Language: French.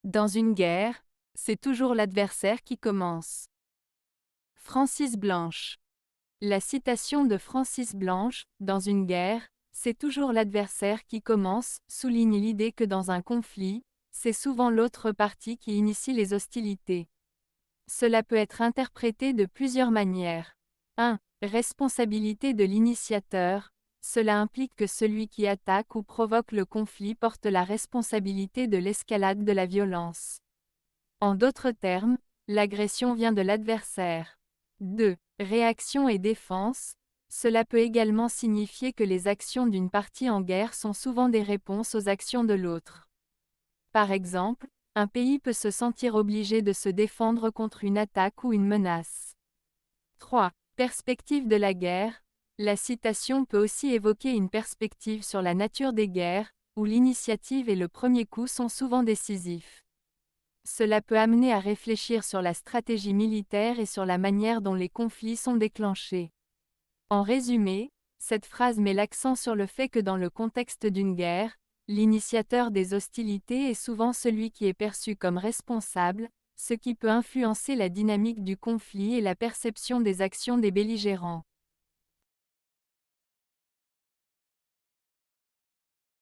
Dans une guerre, c'est toujours l'adversaire qui commence. Francis Blanche. La citation de Francis Blanche, dans une guerre, c'est toujours l'adversaire qui commence, souligne l'idée que dans un conflit, c'est souvent l'autre partie qui initie les hostilités. Cela peut être interprété de plusieurs manières. 1. Responsabilité de l'initiateur. Cela implique que celui qui attaque ou provoque le conflit porte la responsabilité de l'escalade de la violence. En d'autres termes, l'agression vient de l'adversaire. 2. Réaction et défense. Cela peut également signifier que les actions d'une partie en guerre sont souvent des réponses aux actions de l'autre. Par exemple, un pays peut se sentir obligé de se défendre contre une attaque ou une menace. 3. Perspective de la guerre. La citation peut aussi évoquer une perspective sur la nature des guerres, où l'initiative et le premier coup sont souvent décisifs. Cela peut amener à réfléchir sur la stratégie militaire et sur la manière dont les conflits sont déclenchés. En résumé, cette phrase met l'accent sur le fait que dans le contexte d'une guerre, l'initiateur des hostilités est souvent celui qui est perçu comme responsable, ce qui peut influencer la dynamique du conflit et la perception des actions des belligérants.